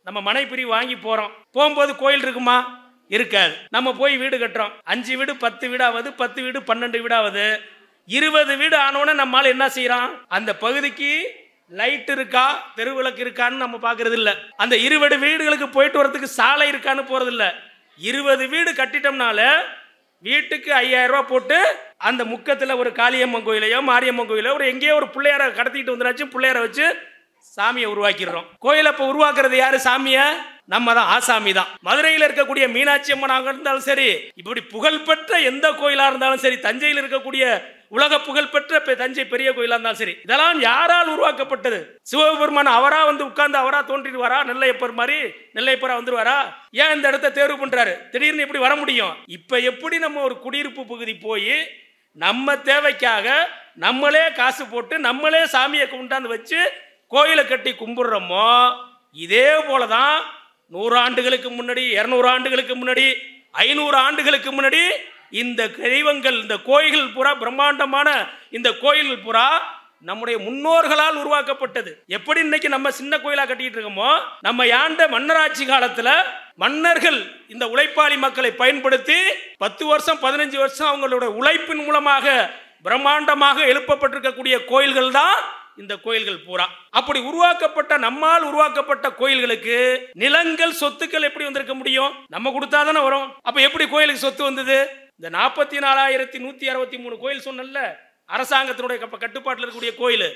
நம்ம மனை பிரிவு வாங்கி போறோம், போகும்போது கோயில் இருக்குமா? இருக்காது. நம்ம போய் வீடு கட்டுறோம், 5 வீடு 10 வீடாவது, 10 வீடு 12 வீடாவது, 20 வீடு ஆனோன்னு நம்மால என்ன செய்யறான்? அந்த பகுதிக்கு லைட் இருக்கா, தெருவிளக்கு இருக்கான்னு நம்ம பாக்குறது இல்ல. அந்த 20 வீடுகளுக்கு போயிட்டு வரதுக்கு சாலை இருக்கான்னு போறது இல்ல. 20 வீடு கட்டிட்டோம்னால வீட்டுக்கு 5000 ரூபாய் போட்டு அந்த முக்கத்துல ஒரு காளியம்மன் கோயிலையோ மாரியம்மன் கோயிலோ ஒரு எங்கேயோ ஒரு பிள்ளையார கடத்திட்டு வந்துடாச்சு, பிள்ளையார வச்சு சாமியை உருவாக்கிடுறோம். கோயிலை இப்ப உருவாக்குறது யாரு? சாமிய நம்ம தான், ஆசாமி தான். மதுரையில் இருக்கக்கூடிய மீனாட்சி அம்மனாக இருந்தாலும் சரி, இப்படி புகழ்பெற்ற எந்த கோயிலா இருந்தாலும் சரி, தஞ்சையில் இருக்கக்கூடிய உலக புகழ்பெற்ற தஞ்சை பெரிய கோயிலா இருந்தாலும் சரி, இதெல்லாம் யாரால் உருவாக்கப்பட்டது? சிவபெருமான் அவரா வந்து உட்கார்ந்து அவரா தோன்றிடுவாரா? நெல்லையப்பர் மாதிரி நெல்லையப்பரா வந்துருவாரா? ஏன் இந்த இடத்தை தேர்வு பண்றாரு? திடீர்னு எப்படி வர முடியும்? இப்ப எப்படி நம்ம ஒரு குடியிருப்பு பகுதி போய் நம்ம தேவைக்காக நம்மளே காசு போட்டு நம்மளே சாமியை கொண்டாந்து வச்சு கோயிலை கட்டி கும்பிடுறோமோ, இதே போலதான் 100 ஆண்டுகளுக்கு முன்னாடி, 200 ஆண்டுகளுக்கு முன்னாடி, 500 ஆண்டுகளுக்கு முன்னாடி இந்த தெய்வங்கள், இந்த கோயில்கள் பூரா, பிரம்மாண்டமான இந்த கோயில்கள் பூரா நம்முடைய முன்னோர்களால் உருவாக்கப்பட்டது. எப்படி இன்னைக்கு நம்ம சின்ன கோயிலா கட்டிட்டு இருக்கோமோ, நம்ம யாண்ட மன்னராட்சி காலத்துல மன்னர்கள் இந்த உழைப்பாளி மக்களை பயன்படுத்தி 10 வருஷம் 15 வருஷம் அவங்களோட உழைப்பின் மூலமாக பிரம்மாண்டமாக எழுப்பப்பட்டிருக்கக்கூடிய கோயில்கள் தான் இந்த கோயில்கள் பூரா. அப்படி உருவாக்கப்பட்ட, நம்மால் உருவாக்கப்பட்ட கோயில்களுக்கு நிலங்கள், சொத்துக்கள் எப்படி வந்திருக்க முடியும்? நம்ம கொடுத்தாதானே வரும். அப்ப எப்படி கோயிலுக்கு சொத்து வந்தது? இந்த 44,163 கோயில் சொன்னல, அரசாங்கத்தினுடைய கட்டுப்பாட்டில் இருக்கக்கூடிய கோயில்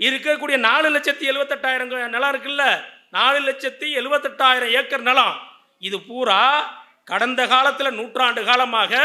இருக்கக்கூடிய 4,78,000 நிலம் இருக்குல்ல, 4,78,000 ஏக்கர் நிலம். இது பூரா கடந்த காலத்தில் நூற்றாண்டு காலமாக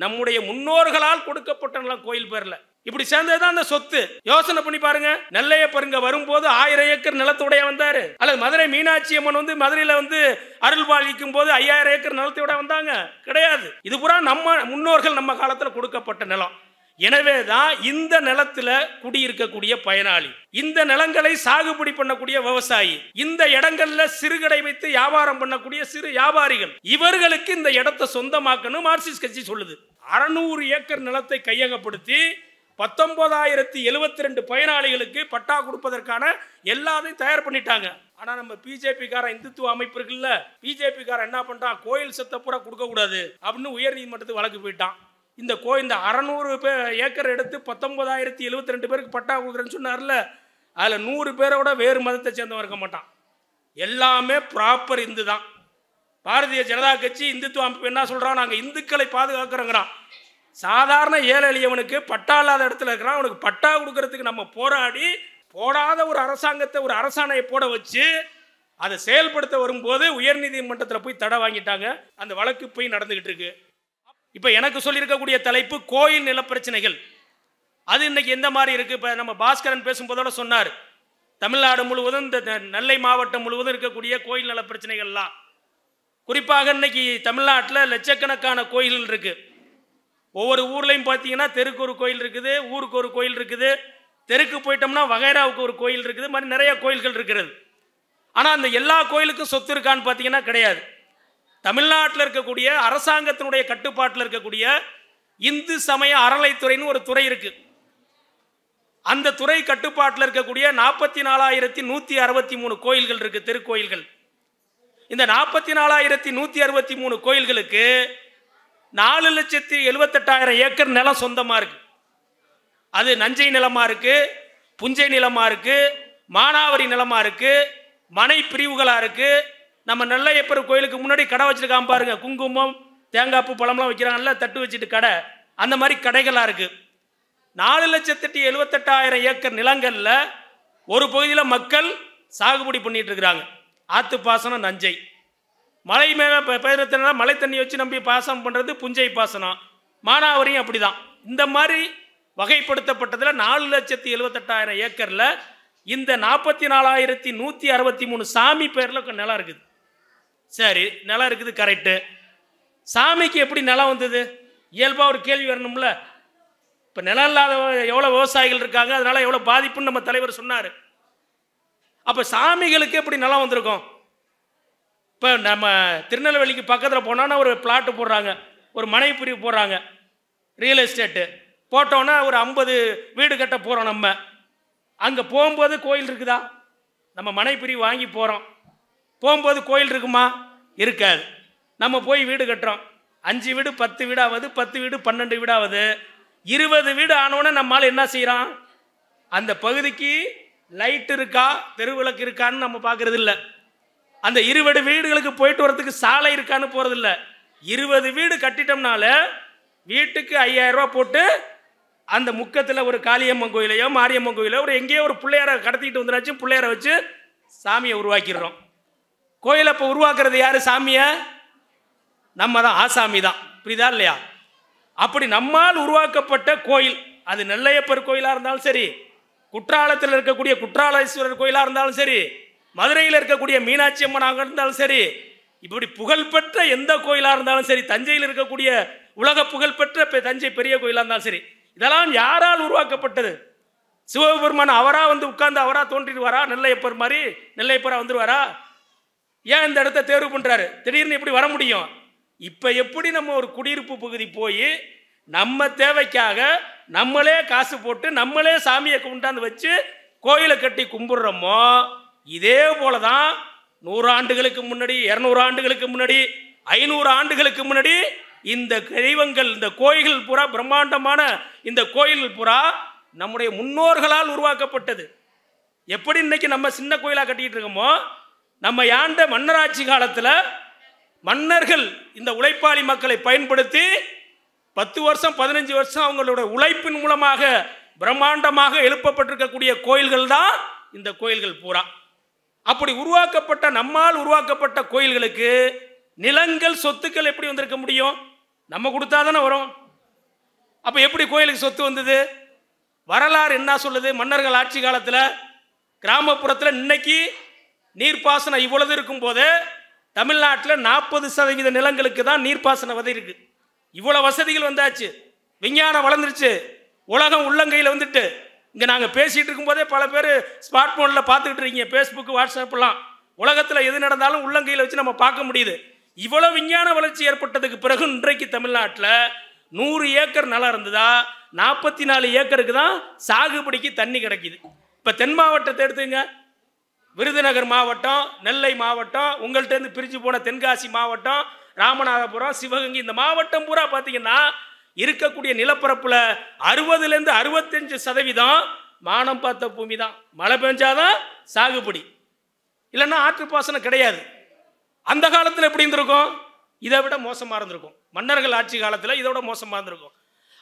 நம்முடைய முன்னோர்களால் கொடுக்கப்பட்ட நிலம், கோயில் பேர்ல. இப்படி சேர்ந்ததுதான் அந்த சொத்து. யோசனை பண்ணி பாருங்க. நெல்லையப்பருங்க வரும்போது 1000 ஏக்கர் நிலத்துடைய வந்தாரு, அல்லது மதுரை மீனாட்சி அம்மன் வந்து மதுரையில வந்து அருள் பாலிக்கும் போது 5000 ஏக்கர் நிலத்தோட வந்தாங்க? கிடையாது. இது பூரா நம்ம முன்னோர்கள் நம்ம காலத்துல கொடுக்கப்பட்ட நிலம். எனவேதான் இந்த நிலத்துல குடியிருக்கக்கூடிய பயனாளி, இந்த நிலங்களை சாகுபடி பண்ணக்கூடிய விவசாயி, இந்த இடங்கள்ல சிறுகடை வைத்து வியாபாரம் பண்ணக்கூடிய சிறு வியாபாரிகள், இவர்களுக்கு இந்த இடத்தை சொந்தமாக்கணும் மார்க்சிஸ்ட் கட்சி சொல்லுது. 600 ஏக்கர் நிலத்தை கையகப்படுத்தி 19,072 பயனாளிகளுக்கு பட்டா கொடுப்பதற்கான எல்லாத்தையும் தயார் பண்ணிட்டாங்க. ஆனா நம்ம பிஜேபி கார இந்துத்துவ அமைப்பு இருக்குல்ல, பிஜேபி கார என்ன பண்றான்? கோயில் சொத்தை பூரா கொடுக்க கூடாது அப்படின்னு உயர் நீதிமன்றத்துக்கு வழக்கு போயிட்டான். இந்த 600 ஏக்கர் எடுத்து 19,072 பேருக்கு பட்டா கொடுக்குறேன்னு சொன்னார்ல, அதுல 100 பேரோட வேறு மதத்தை சேர்ந்தவன் இருக்க மாட்டான். எல்லாமே ப்ராப்பர் இந்து தான். பாரதிய ஜனதா கட்சி இந்துத்துவ அமைப்பு என்ன சொல்றான்? நாங்க இந்துக்களை பாதுகாக்கிறோங்கிறான். சாதாரண ஏழை எளியவனுக்கு பட்டா இல்லாத இடத்துல இருக்கிறான், அவனுக்கு பட்டா கொடுக்கறதுக்கு நம்ம போராடி போடாத ஒரு அரசாங்கத்தை, ஒரு அரசாணையை போட வச்சு அதை செயல்படுத்த வரும்போது உயர்நீதிமன்றத்தில் போய் தடை வாங்கிட்டாங்க. அந்த வழக்கு போய் நடந்துகிட்டு இருக்கு. இப்ப எனக்கு சொல்லியிருக்கக்கூடிய தலைப்பு கோயில் நில பிரச்சனைகள். அது இன்னைக்கு எந்த மாதிரி இருக்கு? இப்ப நம்ம பாஸ்கரன் பேசும்போதோட சொன்னார், தமிழ்நாடு முழுவதும், இந்த நெல்லை மாவட்டம் முழுவதும் இருக்கக்கூடிய கோயில் நில பிரச்சனைகள்லாம், குறிப்பாக இன்னைக்கு தமிழ்நாட்டில் லட்சக்கணக்கான கோயில்கள் இருக்கு. ஒவ்வொரு ஊர்லையும் பார்த்தீங்கன்னா தெருக்கு ஒரு கோயில் இருக்குது, ஊருக்கு ஒரு கோயில் இருக்குது, தெருக்கு போயிட்டோம்னா வகைராவுக்கு ஒரு கோயில் இருக்குது, மாதிரி நிறைய கோயில்கள் இருக்கிறது. ஆனால் அந்த எல்லா கோயிலுக்கும் சொத்து இருக்கான்னு பார்த்தீங்கன்னா கிடையாது. தமிழ்நாட்டில் இருக்கக்கூடிய அரசாங்கத்தினுடைய கட்டுப்பாட்டில் இருக்கக்கூடிய இந்து சமய அறநிலைத்துறைன்னு ஒரு துறை இருக்கு. அந்த துறை கட்டுப்பாட்டில் இருக்கக்கூடிய 44,163 கோயில்கள் இருக்கு, திருக்கோயில்கள். இந்த 44,163 கோயில்களுக்கு 4,78,000 ஏக்கர் நிலம் சொந்தமா இருக்கு. அது நஞ்சை நிலமா இருக்கு, புஞ்சை நிலமா இருக்கு, மானாவரி நிலமா இருக்கு, மனை பிரிவுகளா இருக்கு. நம்ம நெல்லையப்பர் கோயிலுக்கு முன்னாடி கடை வச்சிருக்காம பாருங்க, குங்குமம் தேங்காய்ப்பு பழம்லாம் வைக்கிறாங்கல்ல, தட்டு வச்சுட்டு கடை, அந்த மாதிரி கடைகளா இருக்கு. 4,78,000 ஏக்கர் நிலங்கள்ல ஒரு பகுதியில் மக்கள் சாகுபடி பண்ணிட்டு இருக்கிறாங்க. ஆத்து பாசனம் நஞ்சை, மழை மேல பெயரத்தினால மழை தண்ணி வச்சு நம்பி பாசனம் பண்றது புஞ்சை பாசனம், மானாவரியும் அப்படிதான். இந்த மாதிரி வகைப்படுத்தப்பட்டதுல 4,78,000 ஏக்கர்ல இந்த 44,163 சாமி பேர்ல நிலம் இருக்குது. சரி, நிலம் இருக்குது, கரெக்டு. சாமிக்கு எப்படி நிலம் வந்தது? இயல்பா ஒரு கேள்வி வரணும்ல. இப்ப நிலம் இல்லாத எவ்வளவு விவசாயிகள் இருக்காங்க, அதனால எவ்வளவு பாதிப்புன்னு நம்ம தலைவர் சொன்னாரு. அப்ப சாமிகளுக்கு எப்படி நிலம் வந்திருக்கும்? இப்போ நம்ம திருநெல்வேலிக்கு பக்கத்தில் போனோன்னா ஒரு பிளாட்டு போடுறாங்க, ஒரு மனை பிரிவு போடுறாங்க, ரியல் எஸ்டேட்டு போட்டோன்னா ஒரு 50 வீடு கட்ட போகிறோம். நம்ம அங்கே போகும்போது கோயில் இருக்குதா? நம்ம மனை பிரிவு வாங்கி போகிறோம், போகும்போது கோயில் இருக்குமா? இருக்காது. நம்ம போய் வீடு கட்டுறோம். 5 வீடு 10 வீடாவது, 10 வீடு 12 வீடாவது, 20 வீடு ஆனோன்னு நம்மால் என்ன செய்யறான்? அந்த பகுதிக்கு லைட் இருக்கா, தெருவிளக்கு இருக்கான்னு நம்ம பார்க்கறது இல்லை. அந்த 20 வீடுகளுக்கு போயிட்டு வரதுக்கு சாலை இருக்கான்னு போறது இல்லை. 20 வீடு கட்டிட்டோம்னால வீட்டுக்கு 5000 ரூபா போட்டு அந்த முக்கத்தில் ஒரு காளியம்மன் கோயிலையோ மாரியம்மன் கோயிலையோ ஒரு எங்கேயோ ஒரு பிள்ளையாரை கடத்திட்டு வந்துடாச்சும் பிள்ளையாரை வச்சு சாமியை உருவாக்கிடுறோம். கோயிலை இப்போ உருவாக்குறது யாரு? சாமியை நம்ம தான், ஆசாமி தான். புரியுதா இல்லையா? அப்படி நம்மால் உருவாக்கப்பட்ட கோயில், அது நெல்லையப்பர் கோயிலாக இருந்தாலும் சரி, குற்றாலத்தில் இருக்கக்கூடிய குற்றாலேஸ்வரர் கோயிலாக இருந்தாலும் சரி, மதுரையில் இருக்கக்கூடிய மீனாட்சி அம்மனாக இருந்தாலும் சரி, இப்படி புகழ்பெற்ற எந்த கோயிலாக இருந்தாலும் சரி, தஞ்சையில் இருக்கக்கூடிய உலக புகழ்பெற்ற தஞ்சை பெரிய கோயிலாக இருந்தாலும் சரி, இதெல்லாம் யாரால் உருவாக்கப்பட்டது? சிவபெருமான் அவரா வந்து உட்கார்ந்து அவரா தோன்றிடுவாரா? நெல்லையப்பர் மாதிரி நெல்லையப்பரா வந்துடுவாரா? ஏன் இந்த இடத்த தேர்வு பண்றாரு? திடீர்னு எப்படி வர முடியும்? இப்ப எப்படி நம்ம ஒரு குடியிருப்பு பகுதி போய் நம்ம தேவைக்காக நம்மளே காசு போட்டு நம்மளே சாமியை கொண்டாந்து வச்சு கோயிலை கட்டி கும்பிடுறோமோ, இதே போலதான் 100 ஆண்டுகளுக்கு முன்னாடி, 200 ஆண்டுகளுக்கு முன்னாடி, 500 ஆண்டுகளுக்கு முன்னாடி இந்த தெய்வங்கள், இந்த கோயில்கள் பூரா, பிரம்மாண்டமான இந்த கோயில்கள் பூரா நம்முடைய முன்னோர்களால் உருவாக்கப்பட்டது. எப்படி இன்னைக்கு நம்ம சின்ன கோயிலா கட்டிட்டு இருக்கோமோ, நம்ம ஆண்ட மன்னராட்சி காலத்தில் மன்னர்கள் இந்த உழைப்பாளி மக்களை பயன்படுத்தி 10 வருஷம் 15 வருஷம் அவங்களோட உழைப்பின் மூலமாக பிரம்மாண்டமாக எழுப்பப்பட்டிருக்கக்கூடிய கோயில்கள் தான் இந்த கோயில்கள் பூரா. அப்படி உருவாக்கப்பட்ட, நம்மால் உருவாக்கப்பட்ட கோயில்களுக்கு நிலங்கள், சொத்துக்கள் எப்படி வந்திருக்க முடியும்? நம்ம கொடுத்தா தானே வரும். அப்ப எப்படி கோயிலுக்கு சொத்து வந்தது? வரலாறு என்ன சொல்லுது? மன்னர்கள் ஆட்சி காலத்தில் கிராமப்புறத்தில் இன்னைக்கு நீர்ப்பாசனம் இவ்வளவு இருக்கும் போது தமிழ்நாட்டில் 40% நிலங்களுக்கு தான் நீர்ப்பாசன வசதி இருக்கு. இவ்வளவு வசதிகள் வந்தாச்சு, விஞ்ஞானம் வளர்ந்துருச்சு, உலகம் உள்ளங்கையில் வந்துட்டு. இங்கே நாங்கள் பேசிகிட்டு இருக்கும்போதே பல பேர் ஸ்மார்ட் ஃபோனில் பார்த்துக்கிட்டு இருக்கீங்க, ஃபேஸ்புக், வாட்ஸ்அப்லாம். உலகத்தில் எது நடந்தாலும் உள்ளங்கையில் வச்சு நம்ம பார்க்க முடியுது. இவ்வளவு விஞ்ஞான வளர்ச்சி ஏற்பட்டதுக்கு பிறகு இன்றைக்கு தமிழ்நாட்டில் 100 ஏக்கர் நிலம் இருந்ததா 44 ஏக்கருக்கு தான் சாகுபடிக்கு தண்ணி கிடைக்குது. இப்போ தென் மாவட்டத்தை எடுத்துங்க, விருதுநகர் மாவட்டம், நெல்லை மாவட்டம், உங்கள்கிட்ட பிரிஞ்சு போன தென்காசி மாவட்டம், ராமநாதபுரம், சிவகங்கை, இந்த மாவட்டம் பூரா பார்த்தீங்கன்னா இருக்கக்கூடிய நிலப்பரப்புல 60லேருந்து 65% மானம் பார்த்த பூமி தான். மழை பெஞ்சாதான் சாகுபடி, இல்லைன்னா ஆற்றுப்பாசனம் கிடையாது. அந்த காலத்தில் எப்படி இருந்திருக்கும்? இதை விட மோசமாக இருந்திருக்கும். மன்னர்கள் ஆட்சி காலத்தில் இதை விட மோசமாக இருந்திருக்கும்.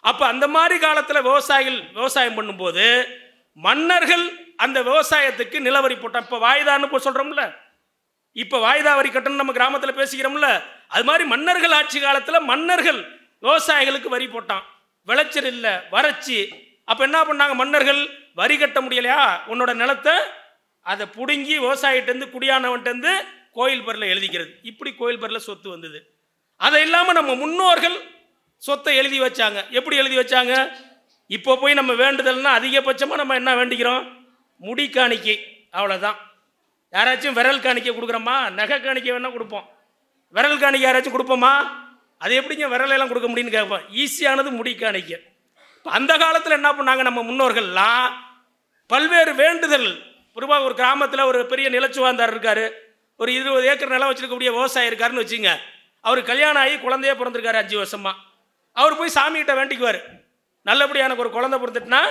அப்போ அந்த மாதிரி காலத்தில் விவசாயிகள் விவசாயம் பண்ணும்போது மன்னர்கள் அந்த விவசாயத்துக்கு நிலவரி போட்டான். இப்போ வாய்தான்னு இப்போ சொல்கிறோம்ல, இப்போ வாய்தா வரி கட்டணும் நம்ம கிராமத்தில் பேசிக்கிறோம்ல, அது மாதிரி மன்னர்கள் ஆட்சி காலத்தில் மன்னர்கள் விவசாயிகளுக்கு வரி போட்டான். விளைச்சல் இல்லை, வறட்சி. அப்போ என்ன பண்ணாங்க மன்னர்கள்? வரி கட்ட முடியலையா, உன்னோட நிலத்தை அதை பிடுங்கி விவசாயிட்டேருந்து குடியானவன்ட்டேருந்து கோயில் பேரில் எழுதிக்கிறது. இப்படி கோயில் பேரில் சொத்து வந்தது. அதை இல்லாமல் நம்ம முன்னோர்கள் சொத்தை எழுதி வச்சாங்க. எப்படி எழுதி வச்சாங்க? இப்போ போய் நம்ம வேண்டுதல்னா அதிகபட்சமாக நம்ம என்ன வேண்டிக்கிறோம்? முடி காணிக்கை, அவ்வளோதான். யாராச்சும் விரல் காணிக்கை கொடுக்குறோமா? நகை காணிக்கை வேணால் கொடுப்போம். விரல் காணிக்கை யாராச்சும் கொடுப்போமா? அது எப்படிங்க விரலெல்லாம் கொடுக்க முடியும்னு கேட்போம். ஈஸியானது முடி காணிக்கை. இப்போ அந்த காலத்தில் என்ன பண்ணாங்க நம்ம முன்னோர்கள்லாம்? பல்வேறு வேண்டுதல். பொதுவாக ஒரு கிராமத்தில் ஒரு பெரிய நிலச்சுவாந்தார் இருக்காரு, ஒரு 20 ஏக்கர் நிலம் வச்சிருக்கக்கூடிய விவசாயி இருக்காருன்னு வச்சுங்க. அவர் கல்யாணம் ஆகி குழந்தையே பிறந்திருக்காரு 5 வருஷமா. அவர் போய் சாமிகிட்ட வேண்டிக்குவார், நல்லபடியாக எனக்கு ஒரு குழந்தை பிறந்துட்டுனா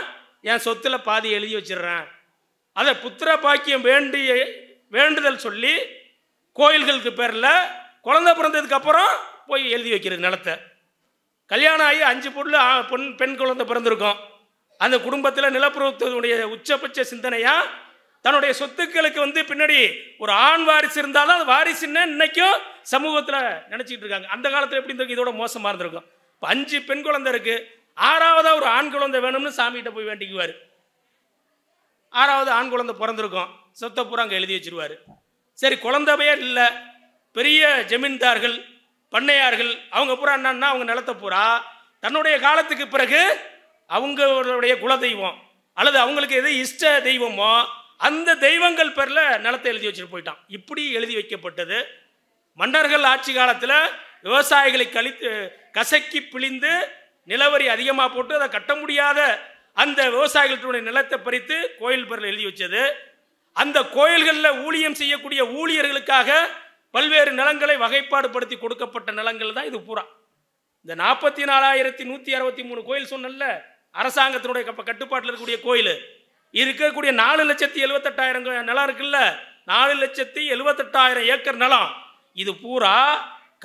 என் சொத்தில் பாதி எழுதி வச்சிடுறேன். அதை புத்திர பாக்கியம் வேண்டுதல் சொல்லி கோயில்களுக்கு பேரில் குழந்தை பிறந்ததுக்கு அப்புறம் போய் எழுதி வைக்கிறது நிலத்தை. கல்யாணம் ஆகி 5 பெண் குழந்தை பிறந்திருக்கும். அந்த குடும்பத்தில் நிலப்பிரபுத்துவனுடைய உச்சபட்ச சிந்தனையா தன்னுடைய சொத்துக்களுக்கு பின்னாடி ஒரு ஆண் வாரிசு இருந்தாலும் அது வாரிசுன்னு இன்னைக்கும் சமூகத்தில் நினைச்சிட்டு இருக்காங்க. அந்த காலத்தில் எப்படி இருந்திருக்கு? இதோட மோசமாக இருந்திருக்கும். இப்போ 5 பெண் குழந்தை இருக்கு, 6ஆவதா ஒரு ஆண் குழந்தை வேணும்னு சாமிகிட்ட போய் வேண்டிக்குவார். 6ஆவது ஆண் குழந்தை பிறந்திருக்கும், சொத்தை பூரா அங்கே எழுதி வச்சிருவார். சரி, குழந்தையே இல்லை, பெரிய ஜமீன்தார்கள், பண்ணையார்கள், அவங்க பூரா என்னன்னா அவங்க நிலத்தை பூரா தன்னுடைய காலத்துக்கு பிறகு அவங்களுடைய குலதெய்வம் அல்லது அவங்களுக்கு எது இஷ்ட தெய்வமோ அந்த தெய்வங்கள் பேரில் நிலத்தை எழுதி வச்சுட்டு போயிட்டான். இப்படி எழுதி வைக்கப்பட்டது. மன்னர்கள் ஆட்சி காலத்தில் விவசாயிகளை கசக்கி பிழிந்து நிலவரி அதிகமாக போட்டு அதை கட்ட முடியாத அந்த விவசாயிகளுடைய நிலத்தை பறித்து கோயில் பேரில் எழுதி வச்சது. அந்த கோயில்களில் ஊழியம் செய்யக்கூடிய ஊழியர்களுக்காக பல்வேறு நிலங்களை வகைப்பாடு படுத்தி கொடுக்கப்பட்ட நிலங்கள் தான் இது பூரா. இந்த 44,163 கோயில் சொன்னல, அரசாங்கத்தினுடைய கட்டுப்பாட்டில் இருக்கக்கூடிய கோயில் இருக்கக்கூடிய 4,78,000 நிலம் இருக்குல்ல, 4,78,000 ஏக்கர் நிலம். இது பூரா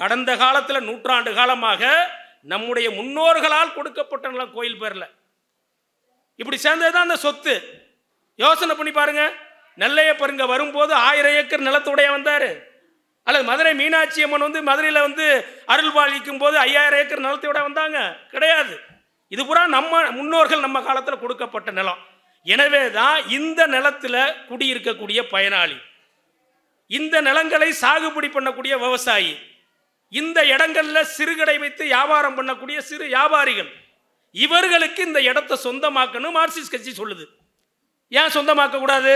கடந்த காலத்தில் நூற்றாண்டு காலமாக நம்முடைய முன்னோர்களால் கொடுக்கப்பட்ட நிலம் கோயில் பேர்ல. இப்படி சேர்ந்ததுதான் அந்த சொத்து. யோசனை பண்ணி பாருங்க. நெல்லையப்பர் இங்க வரும்போது 1000 ஏக்கர் நிலத்துடைய வந்தாரு. அல்லது மதுரை மீனாட்சி அம்மன் வந்து மதுரையில் வந்து அருள் பாலிக்கும் போது 5000 ஏக்கர் நிலத்தோட வந்தாங்க? கிடையாது. இது பூரா நம்ம முன்னோர்கள் நம்ம காலத்தில் கொடுக்கப்பட்ட நிலம். எனவே தான் இந்த நிலத்தில் குடியிருக்கக்கூடிய பயனாளி, இந்த நிலங்களை சாகுபடி பண்ணக்கூடிய விவசாயி, இந்த இடங்கள்ல சிறுகடை வைத்து வியாபாரம் பண்ணக்கூடிய சிறு வியாபாரிகள், இவர்களுக்கு இந்த இடத்தை சொந்தமாக்கணும் மார்க்சிஸ்ட் கட்சி சொல்லுது. ஏன் சொந்தமாக்க கூடாது?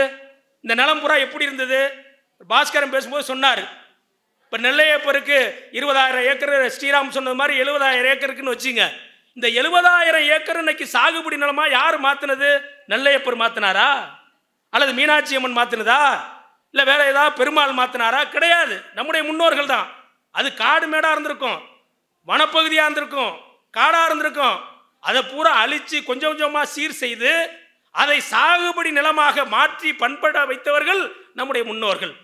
இந்த நிலம் பூரா எப்படி இருந்தது? பாஸ்கரன் பேசும்போது சொன்னார். இப்போ நெல்லையப்பருக்கு 20,000 ஏக்கர், ஸ்ரீராம் சொன்னது மாதிரி 70,000 ஏக்கருக்குன்னு வச்சுங்க. இந்த 70,000 ஏக்கர் இன்னைக்கு சாகுபடி நிலமா யார் மாத்தினது? நெல்லையப்பர் மாத்தினாரா? அல்லது மீனாட்சி அம்மன் மாத்தினதா? இல்லை வேற ஏதாவது பெருமாள் மாத்தினாரா? கிடையாது. நம்முடைய முன்னோர்கள் தான். அது காடு மேடா இருந்திருக்கும், வனப்பகுதியாக இருந்திருக்கும், காடா இருந்திருக்கும். அதை பூரா அழிச்சு கொஞ்சம் கொஞ்சமா சீர் செய்து அதை சாகுபடி நிலமாக மாற்றி பண்பட வைத்தவர்கள் நம்முடைய முன்னோர்கள்.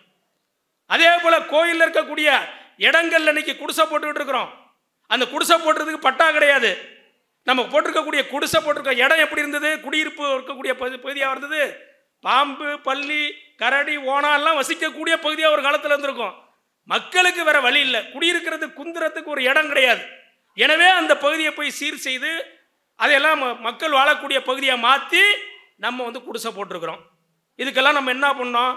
அதே போல கோயிலில் இருக்கக்கூடிய இடங்கள்ல இன்னைக்கு குடிசை போட்டுக்கிட்டு இருக்கிறோம். அந்த குடிசை போட்டுறதுக்கு பட்டா கிடையாது. நம்ம போட்டிருக்கக்கூடிய குடிசை போட்டிருக்க இடம் எப்படி இருந்தது? குடியிருப்பு இருக்கக்கூடிய பகுதியாக இருந்தது. பாம்பு, பல்லி, கரடி, ஓனாலாம் வசிக்கக்கூடிய பகுதியாக ஒரு காலத்தில் இருந்திருக்கும். மக்களுக்கு வேற வழி இல்லை, குடியிருக்கிறது குந்துறதுக்கு ஒரு இடம் கிடையாது. எனவே அந்த பகுதியை போய் சீர் செய்து அதையெல்லாம் மக்கள் வாழக்கூடிய பகுதியை மாற்றி நம்ம வந்து குடிசை போட்டிருக்கிறோம். இதுக்கெல்லாம் நம்ம என்ன பண்ணோம்?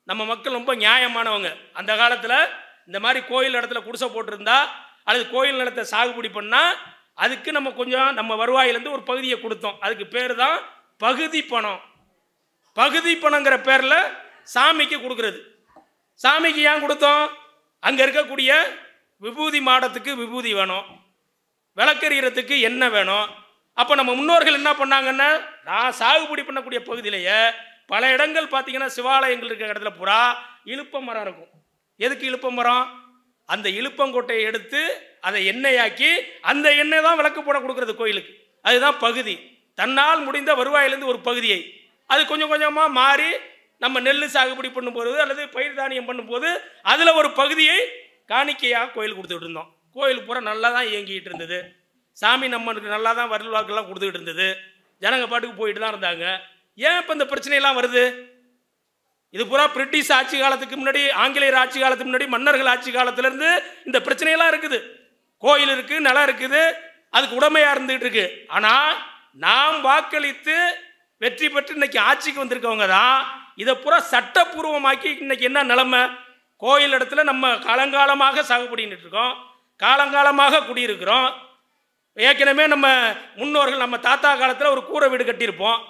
நம்ம மக்கள் ரொம்ப நியாயமானவங்க. அந்த காலத்தில் இந்த மாதிரி கோயில் இடத்துல குடிசை போட்டிருந்தா அல்லது கோயில் நிலத்தை சாகுபடி பண்ணால் அதுக்கு நம்ம கொஞ்சம் நம்ம வருவாயிலேருந்து ஒரு பகுதியை கொடுத்தோம். அதுக்கு பேர் தான் பகுதி பணம். பகுதி பணங்கிற பேரில் சாமிக்கு கொடுக்கறது. சாமிக்கு ஏன் கொடுத்தோம்? அங்கே இருக்கக்கூடிய விபூதி மாடத்துக்கு விபூதி வேணும், விளக்கெறியறதுக்கு என்ன வேணும். அப்போ நம்ம முன்னோர்கள் என்ன பண்ணாங்கன்னா, நான் சாகுபடி பண்ணக்கூடிய பகுதியிலேயே பல இடங்கள் பார்த்தீங்கன்னா சிவாலயங்கள் இருக்கிற இடத்துல பூரா இலுப்ப மரம் இருக்கும். எதுக்கு இலுப்ப மரம்? அந்த இலுப்பங்கொட்டையை எடுத்து அதை எண்ணெயாக்கி அந்த எண்ணெய் தான் விளக்கு போட கொடுக்கறது கோயிலுக்கு. அதுதான் பகுதி. தன்னால் முடிந்த வருவாயிலிருந்து ஒரு பகுதியை அது கொஞ்சம் கொஞ்சமாக மாறி நம்ம நெல் சாகுபடி பண்ணும்போது அல்லது பயிர் தானியம் பண்ணும்போது அதில் ஒரு பகுதியை காணிக்கையாக கோயில் கொடுத்துக்கிட்டு இருந்தோம். கோயில் பூரா நல்லா தான் இயங்கிட்டு இருந்தது. சாமி நம்மளுக்கு நல்லா தான் வரல் வாக்கெல்லாம் கொடுத்துக்கிட்டு இருந்தது. ஜனங்க பாட்டுக்கு போயிட்டு தான் இருந்தாங்க. ஏன் இப்போ இந்த பிரச்சனையெல்லாம் வருது? இது பூரா பிரிட்டிஷ் ஆட்சி காலத்துக்கு முன்னாடி, ஆங்கிலேயர் ஆட்சி காலத்துக்கு முன்னாடி, மன்னர்கள் ஆட்சி காலத்திலேருந்து இந்த பிரச்சனையெல்லாம் இருக்குது. கோயில் இருக்குது, நிலம் இருக்குது, அதுக்கு உடமையாக இருந்துகிட்டு இருக்கு. ஆனால் நாம் வாக்களித்து வெற்றி பெற்று இன்னைக்கு ஆட்சிக்கு வந்திருக்கவங்க தான் இதை பூரா சட்டப்பூர்வமாக்கி இன்னைக்கு என்ன நிலைமை? கோயில் இடத்துல நம்ம காலங்காலமாக சாகுபடிட்டு இருக்கோம், காலங்காலமாக குடியிருக்கிறோம். ஏற்கனவே நம்ம முன்னோர்கள் நம்ம தாத்தா காலத்தில் ஒரு கூரை வீடு கட்டியிருப்போம்.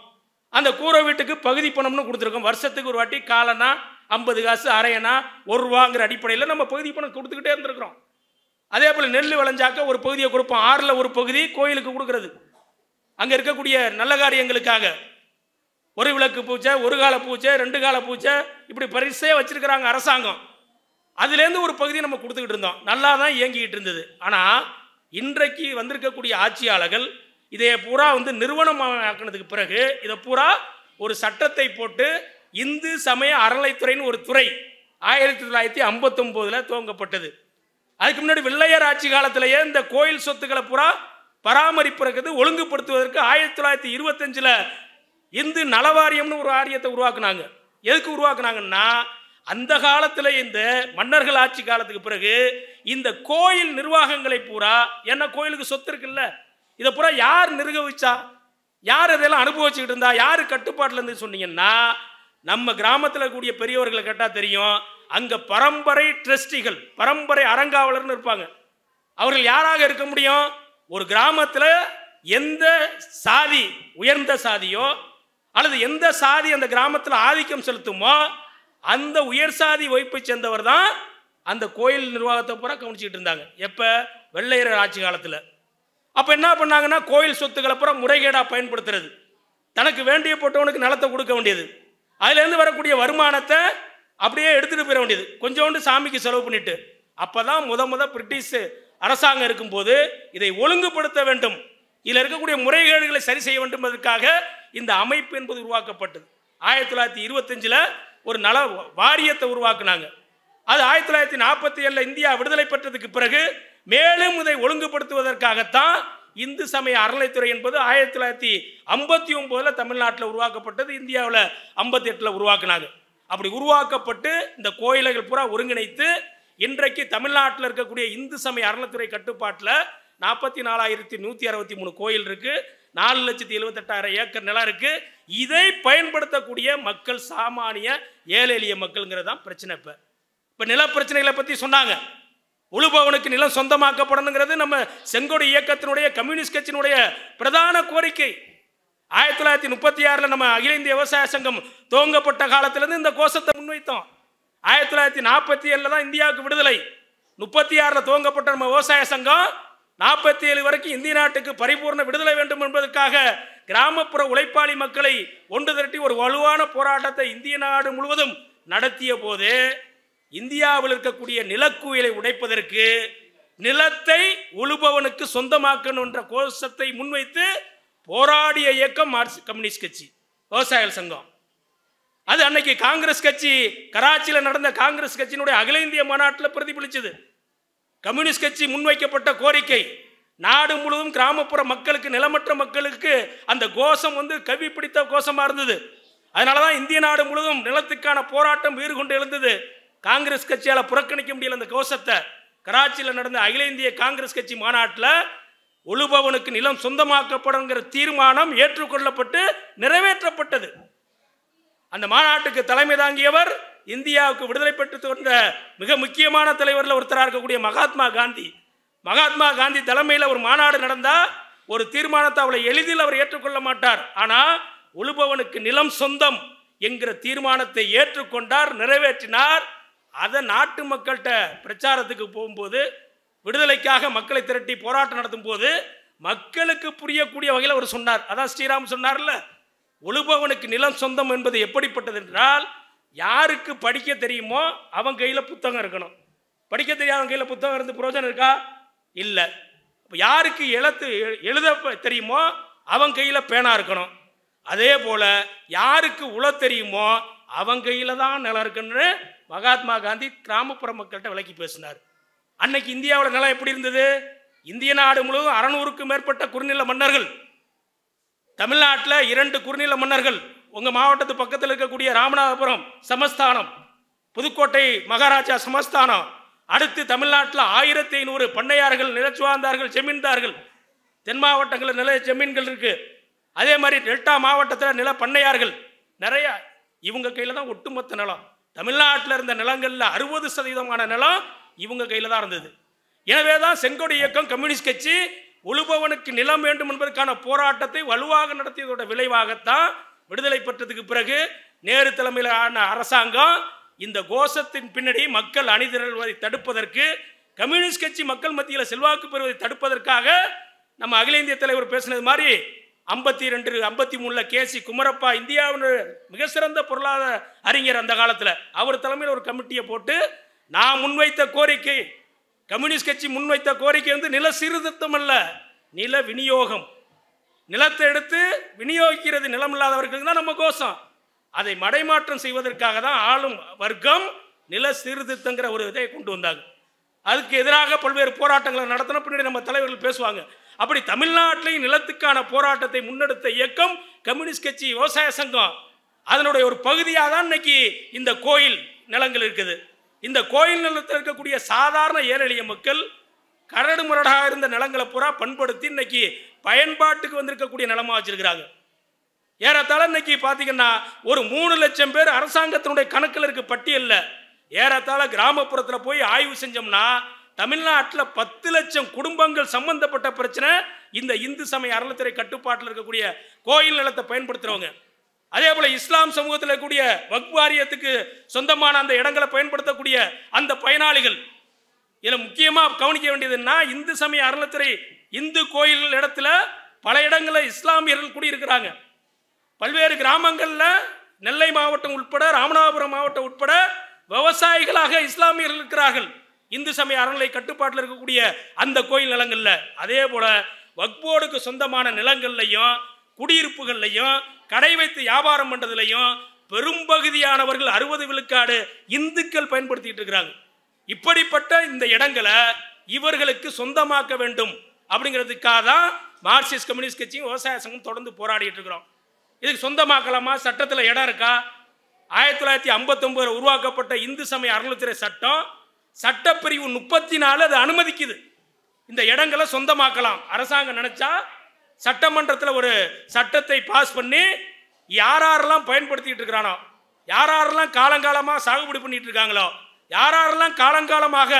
அந்த கூரை வீட்டுக்கு பகுதி பணம்னு கொடுத்துருக்கோம். வருஷத்துக்கு ஒரு வாட்டி காலனா 50 காசு, அரையனா, 1 ரூபாங்கிற அடிப்படையில் நம்ம பகுதி பணம் கொடுத்துக்கிட்டே இருந்திருக்கிறோம். அதே போல் நெல் விளைஞ்சாக்க ஒரு பகுதியை கொடுப்போம். 6ல் ஒரு பகுதி கோயிலுக்கு கொடுக்கறது. அங்கே இருக்கக்கூடிய நல்ல காரியங்களுக்காக ஒரு விளக்கு பூஜை, ஒரு கால பூஜை, 2 கால பூஜை, இப்படி பரிசையாக வச்சிருக்கிறாங்க அரசாங்கம். அதுலேருந்து ஒரு பகுதியை நம்ம கொடுத்துக்கிட்டு இருந்தோம். நல்லா தான் இயங்கிக்கிட்டு இருந்தது. ஆனால் இன்றைக்கு வந்திருக்கக்கூடிய ஆட்சியாளர்கள் இதை பூரா வந்து நிறுவனமாக்கினதுக்கு பிறகு இதை பூரா ஒரு சட்டத்தை போட்டு இந்து சமய அறநிலைத்துறைன்னு ஒரு துறை 1959 துவங்கப்பட்டது. அதுக்கு முன்னாடி வெள்ளையர் ஆட்சி காலத்திலேயே இந்த கோயில் சொத்துக்களை பூரா பராமரிப்புறது ஒழுங்குபடுத்துவதற்கு 1925 இந்து நலவாரியம்னு ஒரு வாரியத்தை உருவாக்குனாங்க. எதுக்கு உருவாக்குனாங்கன்னா, அந்த காலத்தில் இந்த மன்னர்கள் ஆட்சி காலத்துக்கு பிறகு இந்த கோயில் நிர்வாகங்களை பூரா, என்ன கோயிலுக்கு சொத்து இருக்குல்ல, இதை பூரா யார் நிர்வகிச்சா, யார் இதெல்லாம் அனுபவிச்சுக்கிட்டு இருந்தா, யார் கட்டுப்பாட்டில் இருந்து சொன்னீங்கன்னா, நம்ம கிராமத்தில் கூடிய பெரியவர்களை கேட்டால் தெரியும். அங்கே பரம்பரை ட்ரஸ்டிகள், பரம்பரை அறங்காவலர்னு இருப்பாங்க. அவர்கள் யாராக இருக்க முடியும்? ஒரு கிராமத்தில் எந்த சாதி உயர்ந்த சாதியோ அல்லது எந்த சாதி அந்த கிராமத்தில் ஆதிக்கம் செலுத்துமோ அந்த உயர் சாதி வகுப்பை சேர்ந்தவர் தான் அந்த கோயில் நிர்வாகத்தை பூரா கவனிச்சுக்கிட்டு இருந்தாங்க. எப்போ? வெள்ளையர் ஆட்சி காலத்தில். அப்போ என்ன பண்ணாங்கன்னா, கோயில் சொத்துக்களை பூரா முறைகேடாக பயன்படுத்துறது, தனக்கு வேண்டிய போட்டவனுக்கு நிலத்தை கொடுக்க வேண்டியது. அதுலேருந்து வரக்கூடிய வருமானத்தை அப்படியே எடுத்துகிட்டு போயிட வேண்டியது, கொஞ்சோண்டு சாமிக்கு செலவு பண்ணிட்டு. அப்போ தான் முத பிரிட்டிஷ் அரசாங்கம் இருக்கும்போது இதை ஒழுங்குபடுத்த வேண்டும், இதில் இருக்கக்கூடிய முறைகேடுகளை சரி செய்ய வேண்டும் என்பதற்காக இந்த அமைப்பு என்பது உருவாக்கப்பட்டது. 1925 ஒரு நல வாரியத்தை உருவாக்குனாங்க. அது 1947 இந்தியா விடுதலை பெற்றதுக்கு பிறகு மேலும் இதை ஒழுங்குபடுத்துவதற்காகத்தான் இந்து சமய அறநிலைத்துறை என்பது 1959 தமிழ்நாட்டில் உருவாக்கப்பட்டது. இந்தியாவில் 58 உருவாக்குனாங்க. அப்படி உருவாக்கப்பட்டு இந்த கோயில்கள் பூரா ஒருங்கிணைத்து இன்றைக்கு தமிழ்நாட்டில் இருக்கக்கூடிய இந்து சமய அறநிலைத்துறை கட்டுப்பாட்டில் 44,163 கோயில் இருக்கு, 4,78,000 ஏக்கர் நிலம் இருக்கு. இதை பயன்படுத்தக்கூடிய மக்கள் சாமானிய ஏழை எளிய மக்கள்ங்கிறது தான் பிரச்சனை. இப்போ நில பிரச்சனைகளை பற்றி சொன்னாங்க. உழுபவனுக்கு நிலம் சொந்தமாக்கப்படணுங்கிறது நம்ம செங்கோடு இயக்கத்தினுடைய கம்யூனிஸ்ட் கட்சியினுடைய பிரதான கோரிக்கை. 1936 நம்ம அகில இந்திய விவசாய சங்கம் துவங்கப்பட்ட காலத்திலிருந்து இந்த கோஷத்தை முன்வைத்தோம். 1947 தான் இந்தியாவுக்கு விடுதலை. 36 துவங்கப்பட்ட நம்ம விவசாய சங்கம் 47 வரைக்கும் இந்திய நாட்டுக்கு பரிபூர்ண விடுதலை வேண்டும் என்பதற்காக கிராமப்புற உழைப்பாளி மக்களை ஒன்று திரட்டி ஒரு வலுவான போராட்டத்தை இந்திய நாடு முழுவதும் நடத்திய போது இந்தியாவில் இருக்கக்கூடிய நிலக்குயிலை உடைப்பதற்கு நிலத்தை உழுபவனுக்கு சொந்தமாக்கணும் என்ற கோஷத்தை முன்வைத்து போராடிய இயக்கம் மார்க்சிஸ்ட் கம்யூனிஸ்ட் கட்சி விவசாயிகள் சங்கம். அது அன்னைக்கு காங்கிரஸ் கட்சி கராச்சியில் நடந்த காங்கிரஸ் கட்சியினுடைய அகில இந்திய மாநாட்டில் பிரதிபலிச்சது. கம்யூனிஸ்ட் கட்சி முன்வைக்கப்பட்ட கோரிக்கை நாடு முழுவதும் கிராமப்புற மக்களுக்கு, நிலமற்ற மக்களுக்கு அந்த கோஷம் கவி பிடித்த கோஷமா இருந்தது. அதனாலதான் இந்திய நாடு முழுவதும் நிலத்துக்கான போராட்டம் வீறு கொண்டு எழுந்தது. காங்கிரஸ் கட்சியால் புறக்கணிக்க முடியல அந்த கோஷத்தை. கராச்சியில் நடந்த அகில இந்திய காங்கிரஸ் கட்சி மாநாட்டில் உழுபவனுக்கு நிலம் சொந்தமாக்கப்படுங்கிற தீர்மானம் ஏற்றுக்கொள்ளப்பட்டு நிறைவேற்றப்பட்டது. அந்த மாநாட்டுக்கு தலைமை தாங்கியவர் இந்தியாவுக்கு விடுதலை பெற்று தோன்ற மிக முக்கியமான தலைவரில் ஒருத்தராக இருக்கக்கூடிய மகாத்மா காந்தி. மகாத்மா காந்தி தலைமையில் ஒரு மாநாடு நடந்தால் ஒரு தீர்மானத்தை அவளை எளிதில் அவர் ஏற்றுக்கொள்ள மாட்டார். ஆனால் உழுபவனுக்கு நிலம் சொந்தம் என்கிற தீர்மானத்தை ஏற்றுக்கொண்டார், நிறைவேற்றினார். அதை நாட்டு மக்கள்கிட்ட பிரச்சாரத்துக்கு போகும்போது, விடுதலைக்காக மக்களை திரட்டி போராட்டம் நடத்தும் போது மக்களுக்கு புரியக்கூடிய வகையில் அவர் சொன்னார். அதான் ஸ்ரீராம் சொன்னார்ல, உழுபவனுக்கு நிலம் சொந்தம் என்பது எப்படிப்பட்டது என்றால், யாருக்கு படிக்க தெரியுமோ அவன் கையில் புத்தகம் இருக்கணும். படிக்க தெரியாதவன் கையில் புத்தகம் இருந்து பிரயோஜனம் இருக்கா? இல்லை. யாருக்கு எழுத தெரியுமோ அவன் கையில் பேனா இருக்கணும். அதே போல யாருக்கு உழ தெரியுமோ அவன் கையில் தான் நிலம் இருக்குன்னு மகாத்மா காந்தி கிராமப்புற மக்கள்கிட்ட விளக்கி பேசினார். அன்னைக்கு இந்தியாவில் நிலம் எப்படி இருந்தது? இந்திய நாடு முழுவதும் 600க்கும் மேற்பட்ட குறுநில மன்னர்கள். தமிழ்நாட்டில் 2 குறுநில மன்னர்கள். உங்கள் மாவட்டத்து பக்கத்தில் இருக்கக்கூடிய ராமநாதபுரம் சமஸ்தானம், புதுக்கோட்டை மகாராஜா சமஸ்தானம். அடுத்து தமிழ்நாட்டில் 1500 பண்ணையார்கள், நிலச்சுவார்ந்தார்கள், ஜமீன்தார்கள். தென் மாவட்டங்களில் நில ஜமீன்கள் இருக்கு. அதே மாதிரி டெல்டா மாவட்டத்தில் நில பண்ணையார்கள் நிறைய. இவங்க கையில் தான் ஒட்டுமொத்த நிலம். தமிழ்நாட்டில் இருந்த நிலங்களில் 60% நிலம் இவங்க கையில் தான் இருந்தது. எனவே தான் செங்கோடு இயக்கம் கம்யூனிஸ்ட் கட்சி உழுபவனுக்கு நிலம் வேண்டும் என்பதற்கான போராட்டத்தை வலுவாக நடத்தியதோட விளைவாகத்தான் விடுதலை பெற்றதுக்கு பிறகு நேரு தலைமையிலான அரசாங்கம் இந்த கோஷத்தின் பின்னாடி மக்கள் அணிதிரள்வதை தடுப்பதற்கு, கம்யூனிஸ்ட் கட்சி மக்கள் மத்தியில் செல்வாக்கு பெறுவதை தடுப்பதற்காக நம்ம அகில இந்திய தலைவர் பேசினது மாதிரி 52, 53 கேசி குமரப்பா, இந்தியாவின் மிக சிறந்த பொருளாதார அறிஞர் அந்த காலத்தில், அவர் தலைமையில் ஒரு கமிட்டியை போட்டு நான் முன்வைத்த கோரிக்கை, கம்யூனிஸ்ட் கட்சி முன்வைத்த கோரிக்கை நில சீர்திருத்தம் அல்ல, நில விநியோகம். நிலத்தை எடுத்து விநியோகிக்கிறது நிலம் இல்லாதவர்களுக்கு தான் நம்ம கோஷம். அதை மடைமாற்றம் செய்வதற்காக தான் ஆளும் வர்க்கம் நில சீர்திருத்தங்கிற ஒரு இதை கொண்டு வந்தாங்க. அதுக்கு எதிராக பல்வேறு போராட்டங்களை நடத்தின பின்னாடி நம்ம தலைவர்கள் பேசுவாங்க. அப்படி தமிழ்நாட்டிலையும் நிலத்துக்கான போராட்டத்தை முன்னெடுத்த இயக்கம் கம்யூனிஸ்ட் கட்சி விவசாய சங்கம். அதனுடைய ஒரு பகுதியாக தான் இன்னைக்கு இந்த கோயில் நிலங்கள் இருக்குது. இந்த கோயில் நிலத்தில் இருக்கக்கூடிய சாதாரண ஏழை எளிய மக்கள் கரடு முரடாக இருந்த நிலங்களை பூரா பண்படுத்தி இன்னைக்கு பயன்பாட்டுக்கு வந்திருக்கக்கூடிய நிலமா வச்சிருக்கிறாங்க. ஏறத்தாழ இன்னைக்கு பார்த்தீங்கன்னா ஒரு 3 லட்சம் பேர் அரசாங்கத்தினுடைய கணக்கில் இருக்க பட்டியலில். ஏறத்தாழ கிராமப்புறத்தில் போய் ஆய்வு செஞ்சோம்னா தமிழ்நாட்டில் 10 லட்சம் குடும்பங்கள் சம்பந்தப்பட்ட பிரச்சனை இந்த இந்து சமய அறநிலைத்துறை கட்டுப்பாட்டில் இருக்கக்கூடிய கோயில் நிலத்தை பயன்படுத்துறவங்க. அதே போல இஸ்லாம் சமூகத்தில் இருக்கக்கூடிய வக்ஃப் வாரியத்துக்கு சொந்தமான அந்த இடங்களை பயன்படுத்தக்கூடிய அந்த பயனாளிகள். இதில் முக்கியமாக கவனிக்க வேண்டியதுன்னா, இந்து சமய அறநிலைத்துறை இந்து கோயில் இடத்துல பல இடங்களில் இஸ்லாமியர்கள் குடியிருக்கிறாங்க. பல்வேறு கிராமங்களில் நெல்லை மாவட்டம் உட்பட ராமநாதபுரம் மாவட்டம் உட்பட விவசாயிகளாக இஸ்லாமியர்கள் இருக்கிறார்கள். இந்து சமய அறநிலை கட்டுப்பாட்டில் இருக்கக்கூடிய அந்த கோயில் நிலங்கள்ல அதே போல வக்போர்டுக்கு சொந்தமான நிலங்கள்லையும் குடியிருப்புகள்லையும் கடை வைத்து வியாபாரம் பண்றதுலையும் பெரும்பகுதியானவர்கள் 60 விழுக்காடு இந்துக்கள் பயன்படுத்திட்டு இருக்கிறாங்க. இப்படிப்பட்ட இந்த இடங்களை இவர்களுக்கு சொந்தமாக்க வேண்டும் அப்படிங்கிறதுக்காக தான் மார்க்சிஸ்ட் கம்யூனிஸ்ட் கட்சியும் விவசாய சங்கம் தொடர்ந்து போராடிட்டு இருக்கிறோம். இதுக்கு சொந்தமாக்கலாமா? சட்டத்தில் இடம் இருக்கா? 1959 உருவாக்கப்பட்ட இந்து சமய அறநிலையத்துறை சட்டம் சட்டப்பிரிவு 34 அது அனுமதிக்குது. இந்த இடங்களை சொந்தமாக்கலாம். அரசாங்கம் நினைச்சா சட்டமன்றத்தில் ஒரு சட்டத்தை பாஸ் பண்ணி யாரெல்லாம் பயன்படுத்திட்டு இருக்கிறானோ, யாரெல்லாம் காலங்காலமாக சாகுபடி பண்ணிட்டு இருக்காங்களோ, யாரெல்லாம் காலங்காலமாக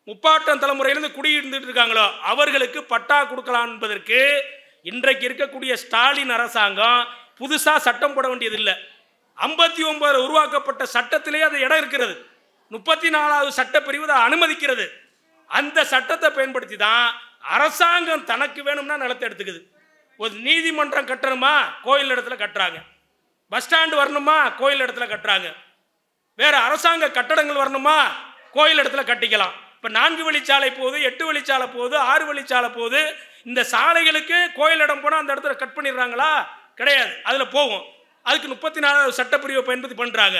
முப்பாட்டம் தலைமுறையிலிருந்து குடியிருந்துட்டு இருக்காங்களோ அவர்களுக்கு பட்டா கொடுக்கலாம் என்பதற்கு இன்றைக்கு இருக்கக்கூடிய ஸ்டாலின் அரசாங்கம் புதுசா சட்டம் போட வேண்டியது இல்லை. 59 உருவாக்கப்பட்ட சட்டத்திலேயே அது இடம் இருக்கிறது. 34வது சட்டப்பிரிவு அதை அனுமதிக்கிறது. அந்த சட்டத்தை பயன்படுத்தி தான் அரசாங்கம் தனக்கு வேணும்னா நிலத்தை எடுத்துக்குது. ஒரு நீதிமன்றம் கட்டணுமா? கோயில் இடத்துல கட்டுறாங்க. பஸ் ஸ்டாண்டு வரணுமா? கோயில் இடத்துல கட்டுறாங்க. வேற அரசாங்க கட்டடங்கள் வரணுமா? கோயில் இடத்துல கட்டிக்கலாம். இப்போ 4 வழிச்சாலை போகுது, 8 வழிச்சாலை போகுது, 6 வழிச்சாலை போகுது. இந்த சாலைகளுக்கு கோயில் இடம் போனால் அந்த இடத்துல கட் பண்ணிடுறாங்களா? கிடையாது. அதில் போகும். அதுக்கு 34வது சட்டப்பிரிவை பயன்படுத்தி பண்ணுறாங்க.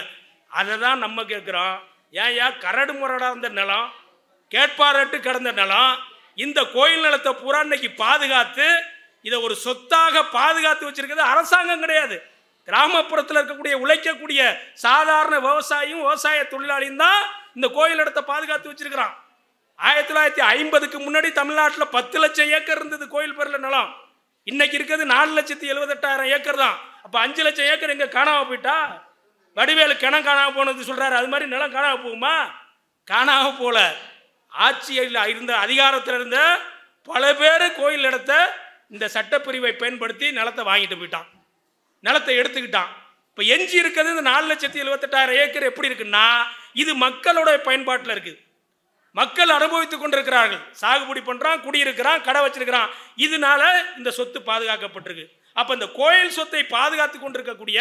அதை தான் நம்ம கேட்குறோம். ஏன் கரடு முரடாக இருந்த நிலம், கேட்பாரட்டு கிடந்த நிலம், இந்த கோயில் நிலத்தை பூரா இன்னைக்கு பாதுகாத்து இதை ஒரு சொத்தாக பாதுகாத்து வச்சிருக்கிறது அரசாங்கம் கிடையாது. கிராமப்புறத்தில் இருக்கக்கூடிய உழைக்கக்கூடிய சாதாரண விவசாயியும் விவசாய தொழிலாளியும் தான் இந்த கோயில் இடத்தை பாதுகாத்து வச்சிருக்கிறான். 1950க்கு முன்னாடி தமிழ்நாட்டில் 10 லட்சம் ஏக்கர் இருந்தது கோயில் பேரில் நிலம். இன்னைக்கு இருக்கிறது 4,78,000 ஏக்கர் தான். அப்போ 5 லட்சம் ஏக்கர் எங்க காணாம போயிட்டா? வடிவேலு கிணம் காணாம போனது சொல்றாரு. அது மாதிரி நிலம் காணாம போகுமா? காணாம போல. ஆட்சியில் இருந்த அதிகாரத்தில் இருந்த பல பேர் கோயில் இடத்தை இந்த சட்டப்பிரிவை பயன்படுத்தி நிலத்தை வாங்கிட்டு போயிட்டான், நிலத்தை எடுத்துக்கிட்டான். இப்போ எஞ்சி இருக்கிறது இந்த 4,78,000 ஏக்கர் எப்படி இருக்குன்னா இது மக்களோட பயன்பாட்டில் இருக்குது. மக்கள் அனுபவித்துக் கொண்டிருக்கிறார்கள். சாகுபடி பண்றான், குடியிருக்கிறான், கடை வச்சிருக்கிறான். இதனால இந்த சொத்து பாதுகாக்கப்பட்டிருக்கு. அப்ப இந்த கோயில் சொத்தை பாதுகாத்து கொண்டிருக்கக்கூடிய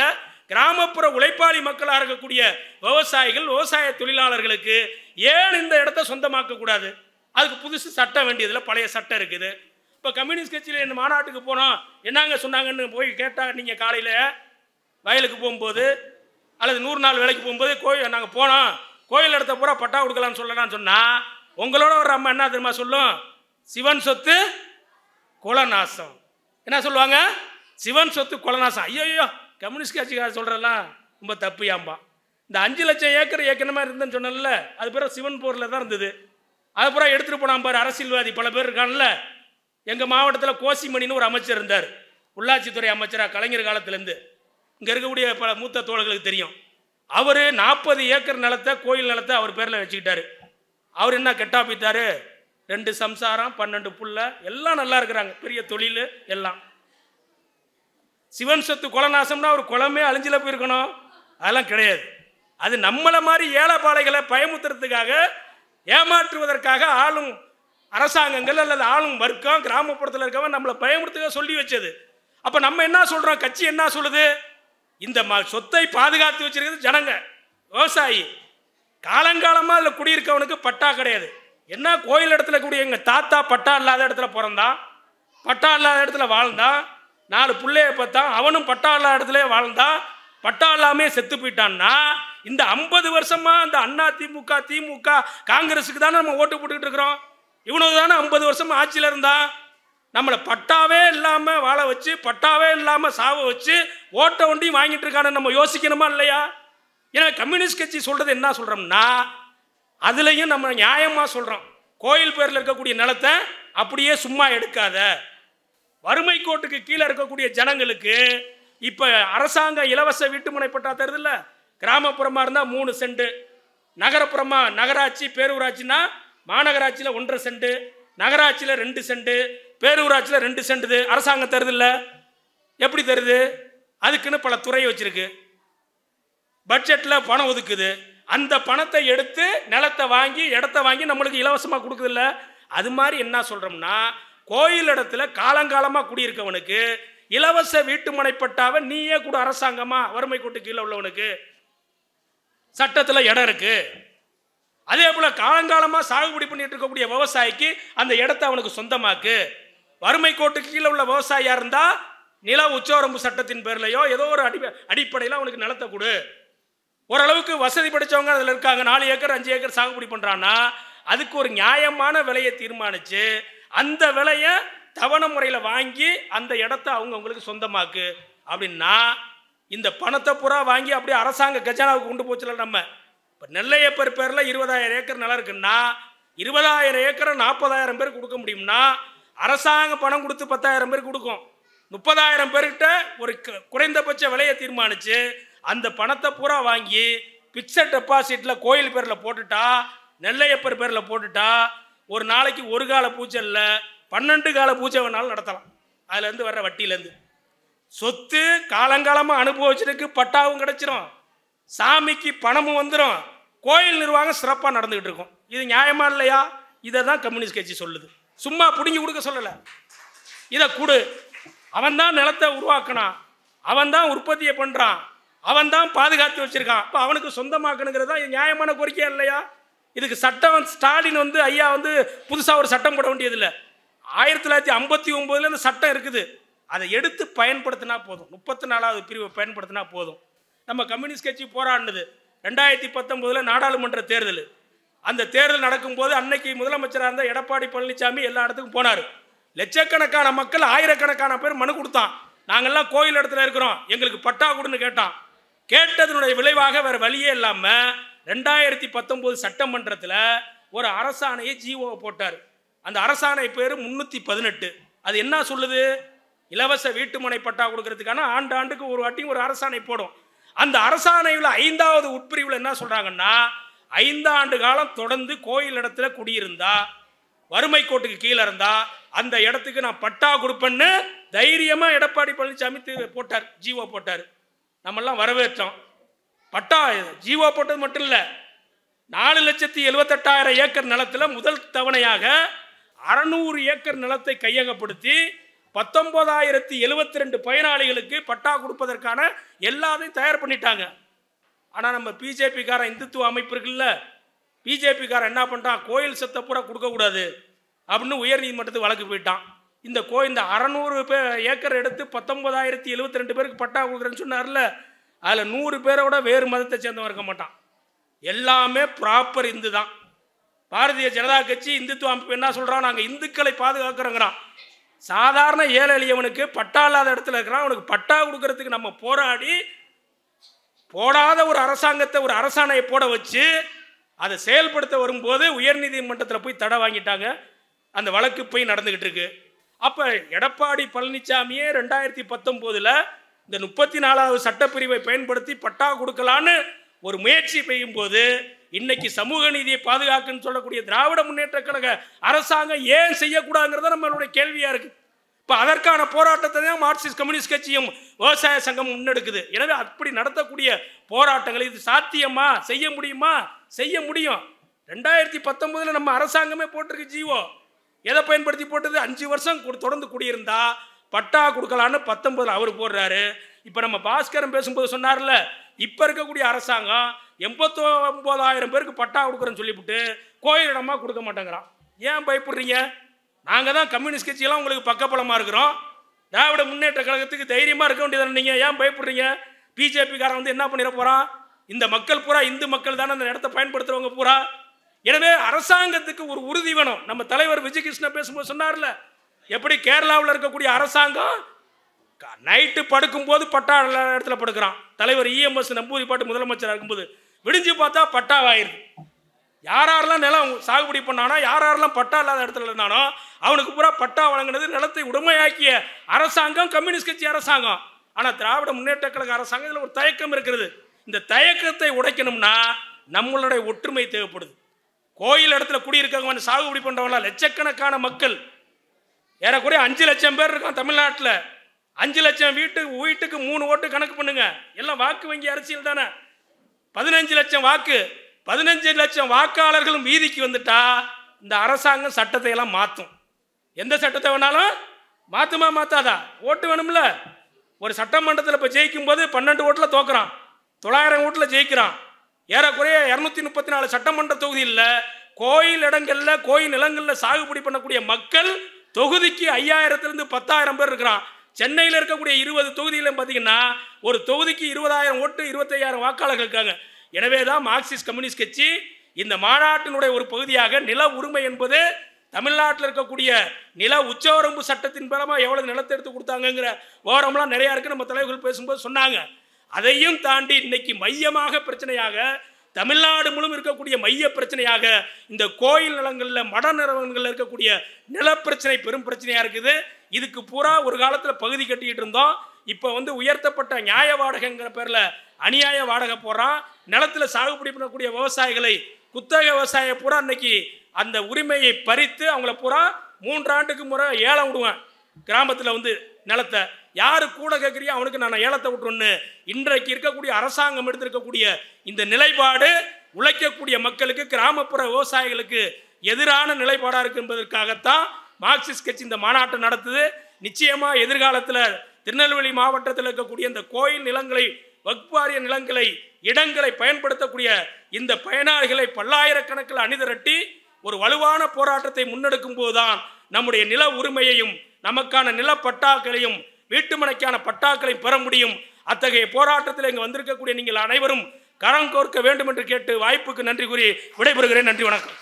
கிராமப்புற உழைப்பாளி மக்களாக இருக்கக்கூடிய விவசாயிகள், விவசாய தொழிலாளர்களுக்கு ஏன் இந்த இடத்தை சொந்தமாக்க கூடாது? அதுக்கு புதுசு சட்டம் வேண்டியதில்லை, பழைய சட்டம் இருக்குது. இப்போ கம்யூனிஸ்ட் கட்சியில் இந்த மாநாட்டுக்கு போனோம், என்னங்க சொன்னாங்கன்னு போய் கேட்டால், நீங்கள் காலையில் வயலுக்கு போகும்போது அல்லது 100 நாள் வேலைக்கு போகும்போது நாங்கள் போனோம், கோயில் இடத்த பூரா பட்டா கொடுக்கலான்னு சொல்லலான்னு சொன்னால் உங்களோட ஒரு அம்மா என்ன தெரியுமா சொல்லும்? சிவன் சொத்து குலநாசம். என்ன சொல்லுவாங்க? சிவன் சொத்து குலநாசம். ஐயோ, கம்யூனிஸ்ட் கட்சிக்கார சொல்கிறலாம் ரொம்ப தப்பு. ஏம்பா இந்த 5 லட்சம் ஏக்கர் ஏற்கனவே இருந்தேன்னு சொன்னல, அது பிறகு சிவன் போரில் தான் இருந்தது. அது பிறகு எடுத்துகிட்டு போனான் பாரு அரசியல்வாதி பல பேர் இருக்கான்ல. எங்கள் மாவட்டத்தில் கோசிமணின்னு ஒரு அமைச்சர் இருந்தார், உள்ளாட்சித்துறை அமைச்சராக கலைஞர் காலத்திலேருந்து. இங்கே இருக்கக்கூடிய பல மூத்த தோழர்களுக்கு தெரியும். அவர் 40 ஏக்கர் நிலத்தை, கோயில் நிலத்தை அவர் பேரில் வச்சுக்கிட்டாரு. அவர் என்ன கெட்டா போயிட்டாரு? 2 சம்சாரம், 12 புள்ள, எல்லாம் நல்லா இருக்கிறாங்க, பெரிய தொழில் எல்லாம். சிவன் சொத்து குலநாசம்னா ஒரு குளமே அழிஞ்சில போயிருக்கணும், அதெல்லாம் கிடையாது. அது நம்மளை மாதிரி ஏழைப்பாளைகளை பயமுத்துறதுக்காக, ஏமாற்றுவதற்காக ஆளும் அரசாங்கங்கள் அல்லது ஆளும் வர்க்கம் கிராமப்புறத்தில் இருக்கவன் நம்மளை பயமுறுத்துக்க சொல்லி வச்சது. அப்போ நம்ம என்ன சொல்கிறோம்? கட்சி என்ன சொல்லுது? இந்த சொத்தை பாதுகாத்து வச்சிருக்கிறது ஜனங்க, விவசாயி. காலங்காலமாக அதில் குடியிருக்கவனுக்கு பட்டா கிடையாது. என்ன கோயில் இடத்துல கூடிய எங்கள் தாத்தா பட்டா இல்லாத இடத்துல பிறந்தான், பட்டா இல்லாத இடத்துல வாழ்ந்தான், 4 பிள்ளைய பார்த்தான், அவனும் பட்டா இல்லாத இடத்துல வாழ்ந்தான், பட்டா இல்லாமே செத்து போயிட்டான்னா இந்த 50 வருஷமா இந்த அண்ணா திமுக, திமுக, காங்கிரஸுக்கு தானே நம்ம ஓட்டு போட்டுக்கிட்டு இருக்கிறோம். இவனுக்கு தானே 50 வருஷமா ஆட்சியில் இருந்தான். நம்மளை பட்டாவே இல்லாமல் வாழ வச்சு, பட்டாவே இல்லாமல் சாவ வச்சு ஓட்ட வண்டியும் வாங்கிட்டு இருக்கான்னு நம்ம யோசிக்கணுமா இல்லையா? ஏன்னா கம்யூனிஸ்ட் கட்சி சொல்றது என்ன சொல்றோம்னா, அதுலேயும் நம்ம நியாயமாக சொல்கிறோம். கோயில் பேரில் இருக்கக்கூடிய நிலத்தை அப்படியே சும்மா எடுக்காத. வறுமை கோட்டுக்கு கீழே இருக்கக்கூடிய ஜனங்களுக்கு இப்போ அரசாங்கம் இலவச வீட்டுமனை பட்டா தருதில்ல. கிராமப்புறமாக இருந்தால் 3 சென்ட், நகரப்புறமாக நகராட்சி பேரூராட்சினா மாநகராட்சியில் 1.5 சென்ட், நகராட்சியில் 2 சென்ட், பேரூராட்சியில் 2 சென்ட் அரசாங்கம் தருதில்ல. எப்படி தருது? அதுக்குன்னு பல துறை வச்சிருக்கு, பட்ஜெட்டில் பணம் ஒதுக்குது. அந்த பணத்தை எடுத்து நிலத்தை வாங்கி இடத்த வாங்கி நம்மளுக்கு இலவசமாக கொடுக்குதில்ல. அது மாதிரி என்ன சொல்கிறோம்னா, கோயில் இடத்துல காலங்காலமாக குடியிருக்கவனுக்கு இலவச வீட்டுமனை பட்டாவை நீயே கூட அரசாங்கமா வறுமை கோட்டு கீழே உள்ளவனுக்கு சட்டத்தில் இடம் இருக்கு. அதே போல காலங்காலமாக சாகுபடி பண்ணிட்டு இருக்கக்கூடிய விவசாயிக்கு அந்த இடத்த அவனுக்கு சொந்தமாக்கு. வறுமை கோட்டுக்கு கீழே உள்ள விவசாயியா இருந்தா நில உச்சவரம்பு சட்டத்தின் பேர்லையோ ஏதோ ஒரு அடிப்படையில் அவனுக்கு நிலத்தை கொடு. ஓரளவுக்கு வசதி படித்தவங்க அதில் இருக்காங்க, 4 ஏக்கர் 5 ஏக்கர் சாகுபடி பண்ணுறான்னா அதுக்கு ஒரு நியாயமான விலையை தீர்மானித்து அந்த விலையை தவணை முறையில் வாங்கி அந்த இடத்த அவங்களுக்கு சொந்தமாக்கு. அப்படின்னா இந்த பணத்தை பூரா வாங்கி அப்படியே அரசாங்க கஜானாவுக்கு கொண்டு போச்சுல. நம்ம இப்போ நெல்லையப்பர் பேரில் 20,000 ஏக்கர் நிலம் இருக்குன்னா 20,000 ஏக்கரை 40,000 பேருக்கு கொடுக்க முடியும்னா அரசாங்க பணம் கொடுத்து 10,000 பேருக்கு கொடுக்கும். 30,000 பேர்கிட்ட ஒரு குறைந்தபட்ச விலையை தீர்மானித்து அந்த பணத்தை பூரா வாங்கி பிக்சட் டெபாசிட்டில் கோயில் பேரில் போட்டுட்டா, நெல்லையப்பர் பேரில் போட்டுட்டா ஒரு நாளைக்கு ஒரு கால பூஜை இல்லை 12 கால பூஜை வேணாலும் நடத்தலாம். அதுலேருந்து வர்ற வட்டியிலேருந்து சொத்து காலங்காலமாக அனுபவிச்சதுக்கு பட்டாவும் கிடைச்சிரும், சாமிக்கு பணமும் வந்துடும், கோயில் நிர்வாகம் சிறப்பாக நடந்துக்கிட்டு இருக்கும். இது நியாயமா இல்லையா? இதை தான் கம்யூனிஸ்ட் கட்சி சொல்லுது. சும்மா பிடுங்கி கொடுக்க சொல்லலை, இதை கொடு. அவன் தான் நிலத்தை உருவாக்கினான், அவன் தான் உற்பத்தியை பண்ணுறான், அவன் தான் பாதுகாத்து வச்சிருக்கான். இப்போ அவனுக்கு சொந்தமாக்கணுங்கிறது தான் நியாயமான கோரிக்கையா இல்லையா? இதுக்கு சட்டம் ஸ்டாலின் ஐயா புதுசாக ஒரு சட்டம் போட வேண்டியதில்லை. 1959 இந்த சட்டம் இருக்குது. அதை எடுத்து பயன்படுத்தினா போதும். 34வது பிரிவை பயன்படுத்தினா போதும். நம்ம கம்யூனிஸ்ட் கட்சி போராடினது 2019 நாடாளுமன்ற தேர்தல். அந்த தேர்தல் நடக்கும்போது அன்னைக்கு முதலமைச்சராக இருந்த எடப்பாடி பழனிசாமி எல்லா இடத்துக்கும் போனார். லட்சக்கணக்கான மக்கள், ஆயிரக்கணக்கான பேர் மனு கொடுத்தான். நாங்கள்லாம் கோயில் இடத்துல இருக்கிறோம், எங்களுக்கு பட்டா கொடுன்னு கேட்டான். கேட்டதனுடைய விளைவாக வேறு வழியே இல்லாமல் 2019 சட்டமன்றத்தில் ஒரு அரசாணையை ஜிஓ போட்டார். அந்த அரசாணை பேர் 318. அது என்ன சொல்லுது? இலவச வீட்டுமனை பட்டா கொடுக்கறதுக்கான ஆண்டுக்கு ஒரு வாட்டியும் ஒரு அரசாணை போடும். அந்த அரசாணையில் 5வது உட்பிரிவில் என்ன சொல்கிறாங்கன்னா, 5 ஆண்டு காலம் தொடர்ந்து கோயில் இடத்துல குடியிருந்தா, வறுமை கோட்டுக்கு கீழே இருந்தா அந்த இடத்துக்கு நான் பட்டா கொடுப்பேன்னு தைரியமாக எடப்பாடி பழனிசாமி போட்டார், ஜிஓ போட்டார். நம்மெல்லாம் வரவேற்றோம். பட்டா ஜிஓ போட்டது மட்டும் இல்லை, 4,78,000 ஏக்கர் நிலத்தில் முதல் தவணையாக 600 ஏக்கர் நிலத்தை கையகப்படுத்தி 19,072 பயனாளிகளுக்கு பட்டா கொடுப்பதற்கான எல்லாத்தையும் தயார் பண்ணிட்டாங்க. ஆனால் நம்ம பிஜேபிக்காரன் இந்துத்துவ அமைப்பு இருக்குல்ல, பிஜேபிக்காரன் என்ன பண்ணிட்டான், கோயில் சொத்தை பூரா கொடுக்கக்கூடாது அப்படின்னு உயர்நீதிமன்றத்துக்கு வழக்கு போயிட்டான். இந்த 600 ஏக்கர் எடுத்து 19,072 பேருக்கு பட்டா கொடுக்குறேன்னு சொன்னார்ல, அதில் 100 பேரோட வேறு மதத்தை சேர்ந்தவன் இருக்க மாட்டான். எல்லாமே ப்ராப்பர் இந்து தான். பாரதிய ஜனதா கட்சி இந்துத்துவ அமைப்பு என்ன சொல்கிறான், நாங்கள் இந்துக்களை பாதுகாக்கிறோங்கிறான். சாதாரண ஏழை எளியவனுக்கு பட்டா இல்லாத இடத்துல இருக்கிறான், அவனுக்கு பட்டா கொடுக்கறதுக்கு நம்ம போராடி போடாத ஒரு அரசாங்கத்தை ஒரு அரசாணையை போட வச்சு அதை செயல்படுத்த வரும்போது உயர்நீதிமன்றத்தில் போய் தடை வாங்கிட்டாங்க. அந்த வழக்கு போய் நடந்துக்கிட்டு இருக்கு. அப்போ எடப்பாடி பழனிசாமியே 2019 இந்த 34வது சட்டப்பிரிவை பயன்படுத்தி பட்டா கொடுக்கலான்னு ஒரு முயற்சி பெய்யும் போது இன்னைக்கு சமூக நீதியை பாதுகாக்குன்னு சொல்லக்கூடிய திராவிட முன்னேற்ற கழக அரசாங்கம் ஏன் செய்யக்கூடாதுங்கிறத நம்மளுடைய கேள்வியா இருக்கு. இப்போ அதற்கான போராட்டத்தை தான் மார்க்சிஸ்ட் கம்யூனிஸ்ட் கட்சியும் விவசாய சங்கம் முன்னெடுக்குது. எனவே அப்படி நடத்தக்கூடிய போராட்டங்கள் இது சாத்தியமா, செய்ய முடியுமா? செய்ய முடியும். 2019 நம்ம அரசாங்கமே போட்டிருக்கு ஜிஓ. எதை பயன்படுத்தி போட்டது? 5 வருஷம் தொடர்ந்து குடியிருந்தா பட்டா கொடுக்கலான்னு 19 அவர் போடுறாரு. இப்போ நம்ம பாஸ்கரன் பேசும்போது சொன்னார்ல, இப்போ இருக்கக்கூடிய அரசாங்கம் 89,000 பேருக்கு பட்டா கொடுக்குறேன்னு சொல்லிவிட்டு கோயில் இடமா கொடுக்க மாட்டேங்கிறான். ஏன் பயப்படுறீங்க? நாங்கள் தான் கம்யூனிஸ்ட் கட்சியெல்லாம் உங்களுக்கு பக்கபலமாக இருக்கிறோம். திராவிட முன்னேற்ற கழகத்துக்கு தைரியமாக இருக்க வேண்டியதானே. நீங்கள் ஏன் பயப்படுறீங்க? பிஜேபிக்காரன் என்ன பண்ணிட போகிறான்? இந்த மக்கள் பூரா இந்து மக்கள் தானே அந்த இடத்த பயன்படுத்துகிறவங்க பூரா. எனவே அரசாங்கத்துக்கு ஒரு உறுதி வேணும். நம்ம தலைவர் விஜய் கிருஷ்ணா பேசும்போது சொன்னார்ல, எப்படி கேரளாவில் இருக்கக்கூடிய அரசாங்கம் நைட்டு படுக்கும்போது பட்டா இடத்துல படுக்கிறான். தலைவர் இஎம்எஸ் நம்பூரி பாட்டு முதலமைச்சராக இருக்கும்போது விடிஞ்சு பார்த்தா பட்டாவாயிருது. யாரெல்லாம் நிலம் சாகுபடி பண்ணானோ, யாரெல்லாம் பட்டா இல்லாத இடத்துல இருந்தானோ அவனுக்கு பூரா பட்டா வழங்கினது நிலத்தை உடைமையாக்கிய அரசாங்கம் கம்யூனிஸ்ட் கட்சி அரசாங்கம். ஆனால் திராவிட முன்னேற்ற கழக அரசாங்கத்தில் ஒரு தயக்கம் இருக்கிறது. இந்த தயக்கத்தை உடைக்கணும்னா நம்மளுடைய ஒற்றுமை தேவைப்படுது. கோயில் இடத்துல குடியிருக்கவங்க சாகுபடி பண்ணுறவங்களாம் லட்சக்கணக்கான மக்கள், ஏறக்குறைய 5 லட்சம் பேர் இருக்கான் தமிழ்நாட்டில். 5 லட்சம் வீட்டுக்கு 3 ஓட்டு கணக்கு பண்ணுங்க. எல்லாம் வாக்கு வங்கி அரசியல் தானே. 15 லட்சம் வாக்கு, 15 லட்சம் வாக்காளர்களும் வீதிக்கு வந்துட்டா இந்த அரசாங்கம் சட்டத்தை எல்லாம் மாற்றும். எந்த சட்டத்தை வேணாலும் மாத்துமா மாத்தாதா? ஓட்டு வேணும்ல. ஒரு சட்டமன்றத்தில் இப்போ ஜெயிக்கும் போது 12 ஓட்டில் தோக்குறான், 900 ஓட்டில் ஜெயிக்கிறான். ஏறக்குறைய 234 சட்டமன்ற தொகுதியில் கோயில் இடங்கள்ல கோயில் நிலங்களில் சாகுபடி பண்ணக்கூடிய மக்கள் தொகுதிக்கு 5000 10,000 பேர் இருக்கிறான். சென்னையில் இருக்கக்கூடிய 20 தொகுதியிலும் பார்த்தீங்கன்னா ஒரு தொகுதிக்கு 20,000 ஓட்டு 25,000 வாக்காளர்கள் இருக்காங்க. எனவே தான் மார்க்சிஸ்ட் கம்யூனிஸ்ட் கட்சி இந்த மாநாட்டினுடைய ஒரு பகுதியாக நில உரிமை என்பது தமிழ்நாட்டில் இருக்கக்கூடிய நில உச்சவரம்பு சட்டத்தின் மூலமாக எவ்வளவு நிலத்தை எடுத்து கொடுத்தாங்கிற விவரம்லாம் நிறையா இருக்குது. நம்ம தலைவர்கள் பேசும்போது சொன்னாங்க. அதையும் தாண்டி இன்னைக்கு மையமாக பிரச்சனையாக தமிழ்நாடு முழுவதும் இருக்கக்கூடிய மைய பிரச்சனையாக இந்த கோயில் நிலங்களில் மட நிறுவனங்களில் இருக்கக்கூடிய நிலப்பிரச்சனை பெரும் பிரச்சனையாக இருக்குது. இதுக்கு பூரா ஒரு காலத்தில் பகுதி கட்டிக்கிட்டு இருந்தோம். இப்போ உயர்த்தப்பட்ட நியாய வாடகைங்கிற பேரில் அநியாய வாடகை போடுறான். நிலத்தில் சாகுபடி பண்ணக்கூடிய விவசாயிகளை குத்தக விவசாய பூரா இன்னைக்கு அந்த உரிமையை பறித்து அவங்கள பூரா 3 ஆண்டுக்கு முறை ஏலம் விடுவேன். கிராமத்தில் நிலத்தை யாரு கூட கேட்குறியோ அவனுக்கு நான் ஏலத்தை விட்டுருன்னு இன்றைக்கு இருக்கக்கூடிய அரசாங்கம் எடுத்திருக்கக்கூடிய இந்த நிலைப்பாடு உழைக்கக்கூடிய மக்களுக்கு கிராமப்புற விவசாயிகளுக்கு எதிரான நிலைப்பாடாக இருக்கு என்பதற்காகத்தான் மார்க்சிஸ்ட் கட்சி இந்த மாநாட்டை நடத்துது. நிச்சயமாக எதிர்காலத்தில் திருநெல்வேலி மாவட்டத்தில் இருக்கக்கூடிய இந்த கோயில் நிலங்களை வக்ஃப் வாரிய நிலங்களை இடங்களை பயன்படுத்தக்கூடிய இந்த பயனாளிகளை பல்லாயிரக்கணக்கில் அணிதிரட்டி ஒரு வலுவான போராட்டத்தை முன்னெடுக்கும் போதுதான் நம்முடைய நில உரிமையையும் நமக்கான நில பட்டாக்களையும் வீட்டுமனைக்கான பட்டாக்களையும் பெற முடியும். அத்தகைய போராட்டத்தில் இங்கு வந்திருக்கக்கூடிய நீங்கள் அனைவரும் கரம் கோர்க்க வேண்டும் என்று கேட்டு வாய்ப்புக்கு நன்றி கூறி விடைபெறுகிறேன். நன்றி, வணக்கம்.